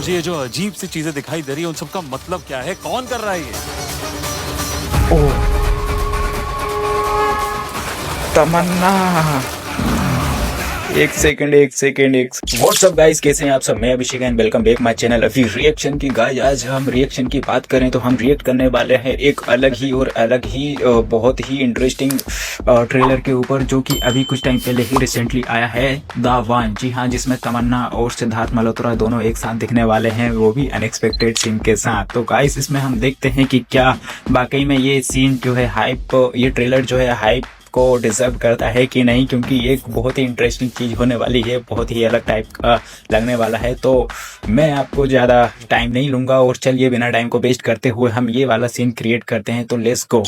मुझे ये जो अजीब सी चीजें दिखाई दे रही है उन सबका मतलब क्या है, कौन कर रहा है ये? ओह, तमन्ना। एक सेकंड व्हाट्सअप गाइस, कैसे हैं आप सब? मैं Abhishek and welcome back my channel. अभी रिएक्शन की गाइस, आज हम रिएक्शन की बात करें तो हम रिएक्ट करने वाले हैं एक अलग ही बहुत ही इंटरेस्टिंग ट्रेलर के ऊपर, जो कि अभी कुछ टाइम पहले ही रिसेंटली आया है, द वन। जी हाँ, जिसमें तमन्ना और सिद्धार्थ मल्होत्रा दोनों एक साथ दिखने वाले हैं, वो भी अनएक्सपेक्टेड सीन के साथ। तो गाइस, इसमें हम देखते हैं कि क्या वाकई में ये सीन जो है हाइप, ये ट्रेलर जो है हाइप को डिजर्व करता है कि नहीं, क्योंकि एक बहुत ही इंटरेस्टिंग चीज होने वाली है, बहुत ही अलग टाइप का लगने वाला है। तो मैं आपको ज्यादा टाइम नहीं लूंगा और चलिए बिना टाइम को वेस्ट करते हुए हम ये वाला सीन क्रिएट करते हैं। तो लेट्स गो।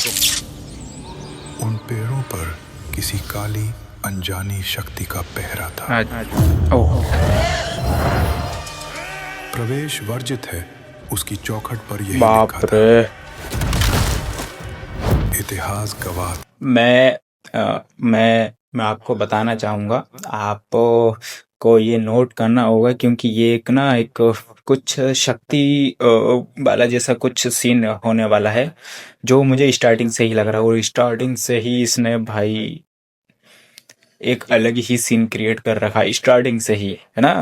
उन पेड़ों पर किसी काली अनजानी शक्ति का पहरा था। ओह, प्रवेश वर्जित है, उसकी चौखट पर यही बाप लिखा था। रे। इतिहास गवाह। मैं आपको बताना चाहूँगा, आप को ये नोट करना होगा, क्योंकि ये एक कुछ शक्ति वाला जैसा कुछ सीन होने वाला है, जो मुझे स्टार्टिंग से ही लग रहा है। और स्टार्टिंग से ही इसने भाई एक अलग ही सीन क्रिएट कर रखा है, स्टार्टिंग से ही, है ना।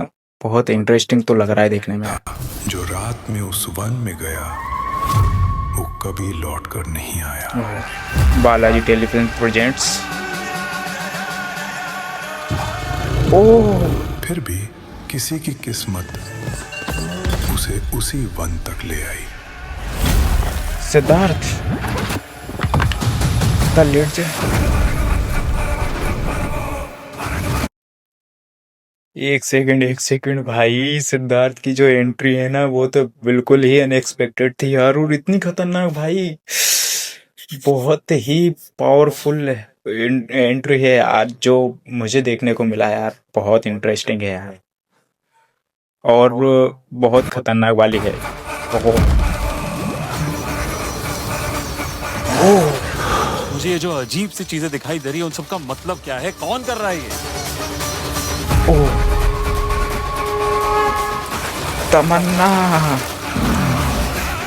बहुत इंटरेस्टिंग तो लग रहा है देखने में। जो रात में उस वन में गया वो कभी लौट कर नहीं आया। Balaji telefilm presents. ओह, फिर भी किसी की किस्मत उसे उसी वन तक ले आई। सिद्धार्थ का लेट जाए। एक सेकंड भाई, सिद्धार्थ की जो एंट्री है ना, वो तो बिल्कुल ही अनएक्सपेक्टेड थी यार, और इतनी खतरनाक भाई, बहुत ही पावरफुल एंट्री है आज जो मुझे देखने को मिला यार। बहुत इंटरेस्टिंग है यार, और बहुत खतरनाक वाली है। ओह, मुझे ये जो अजीब सी चीजें दिखाई दे रही है उन सबका मतलब क्या है, कौन कर रहा है ये? ओह, तमन्ना।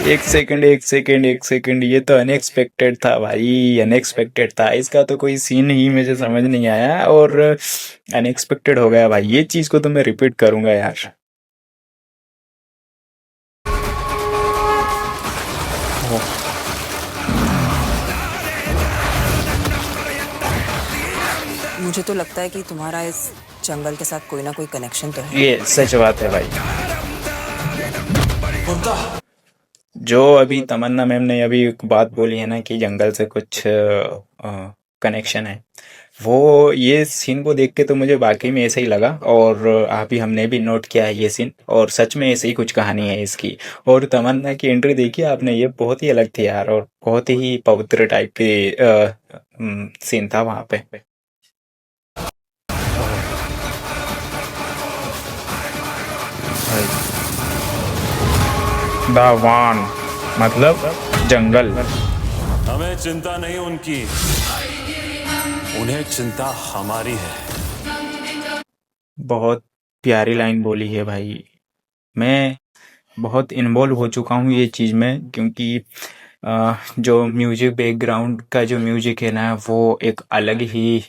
एक सेकंड, ये तो अनएक्सपेक्टेड था भाई, अनएक्सपेक्टेड था। इसका तो कोई सीन ही मुझे समझ नहीं आया और अनएक्सपेक्टेड हो गया भाई। ये चीज को तो मैं रिपीट करूंगा यार। मुझे तो लगता है कि तुम्हारा इस जंगल के साथ कोई ना कोई कनेक्शन तो है। ये सच बात है भाई। जो अभी तमन्ना मैम ने अभी एक बात बोली है ना कि जंगल से कुछ कनेक्शन है, वो ये सीन को देख के तो मुझे वाकई में ऐसा ही लगा। और अभी हमने भी नोट किया है ये सीन, और सच में ऐसे ही कुछ कहानी है इसकी। और तमन्ना की एंट्री देखी आपने, ये बहुत ही अलग थी यार, और बहुत ही पवित्र टाइप की सीन था वहां पे। द वान मतलब जंगल। हमें चिंता नहीं उनकी, उन्हें चिंता हमारी है। बहुत प्यारी लाइन बोली है भाई। मैं बहुत इन्वॉल्व हो चुका हूँ ये चीज़ में, क्योंकि जो म्यूजिक, बैकग्राउंड का जो म्यूजिक है ना, वो एक अलग ही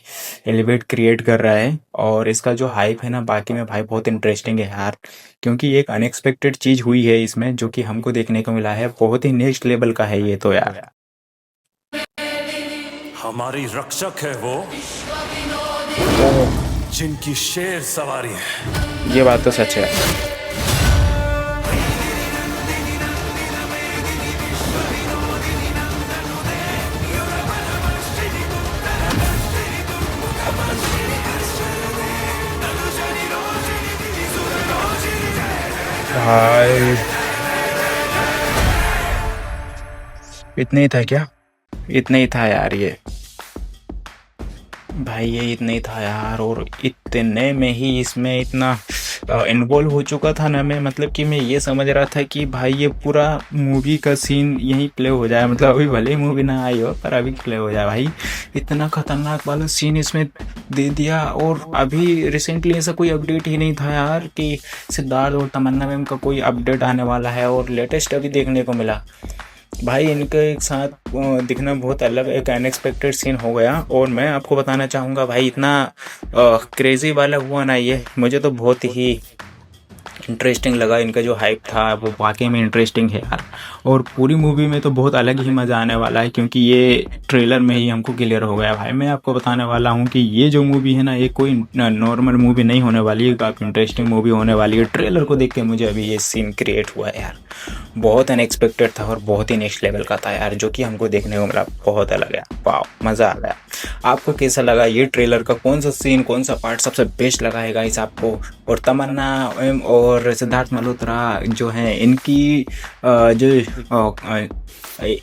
एलिवेट क्रिएट कर रहा है। और इसका जो हाइप है ना, बाकी में भाई बहुत इंटरेस्टिंग है यार, क्योंकि एक अनएक्सपेक्टेड चीज़ हुई है इसमें, जो कि हमको देखने को मिला है। बहुत ही नेक्स्ट लेवल का है ये तो यार। हमारी रक्षक है वो, जिनकी शेर सवारी है। ये बात तो सच है। भाई इतना ही था क्या? इतना ही था यार ये भाई, ये इतना ही था यार। और इतने में ही इसमें इतना इन्वॉल्व हो चुका था ना मैं, मतलब कि मैं ये समझ रहा था कि भाई ये पूरा मूवी का सीन यहीं प्ले हो जाए, मतलब अभी भले ही मूवी ना आई हो पर अभी प्ले हो जाए। भाई इतना खतरनाक वाला सीन इसमें दे दिया। और अभी रिसेंटली ऐसा कोई अपडेट ही नहीं था यार कि सिद्धार्थ और तमन्ना मैम का कोई अपडेट आने वाला है, और लेटेस्ट अभी देखने को मिला। भाई इनके एक साथ दिखना बहुत अलग एक अनएक्सपेक्टेड सीन हो गया। और मैं आपको बताना चाहूँगा भाई इतना क्रेजी वाला हुआ ना ये, मुझे तो बहुत ही इंटरेस्टिंग लगा। इनका जो हाइप था वो वाकई में इंटरेस्टिंग है यार। और पूरी मूवी में तो बहुत अलग ही मज़ा आने वाला है, क्योंकि ये ट्रेलर में ही हमको क्लियर हो गया। भाई मैं आपको बताने वाला हूँ कि ये जो मूवी है ना ये कोई नॉर्मल मूवी नहीं होने वाली है, काफ़ी इंटरेस्टिंग मूवी होने वाली है। ट्रेलर को देख के मुझे अभी ये सीन क्रिएट हुआ है यार, बहुत अनएक्सपेक्टेड था और बहुत ही नेक्स्ट लेवल का था यार, जो कि हमको देखने को मिला। बहुत अलग है, वाह मज़ा आ गया। आपको कैसा लगा ये ट्रेलर का, कौन सा सीन कौन सा पार्ट सबसे बेस्ट लगा है गाइस आपको? और तमन्ना और सिद्धार्थ मल्होत्रा जो हैं इनकी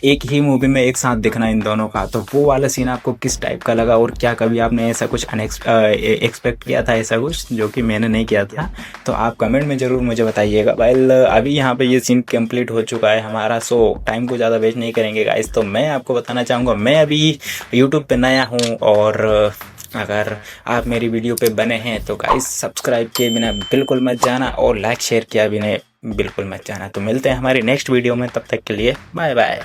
एक ही मूवी में एक साथ दिखना इन दोनों का, तो वो वाला सीन आपको किस टाइप का लगा? और क्या कभी आपने ऐसा कुछ एक्सपेक्ट किया था ऐसा कुछ, जो कि मैंने नहीं किया था? तो आप कमेंट में ज़रूर मुझे बताइएगा। वेल अभी यहाँ पे ये सीन कंप्लीट हो चुका है हमारा, सो टाइम को ज़्यादा वेस्ट नहीं करेंगे गाइस। तो मैं आपको बताना चाहूँगा मैं अभी यूट्यूब पे नया हूँ, और अगर आप मेरी वीडियो पे बने हैं तो गाइस सब्सक्राइब किए बिना बिल्कुल मत जाना, और लाइक शेयर किया बिना बिल्कुल मत जाना। तो मिलते हैं हमारी नेक्स्ट वीडियो में, तब तक के लिए बाय बाय।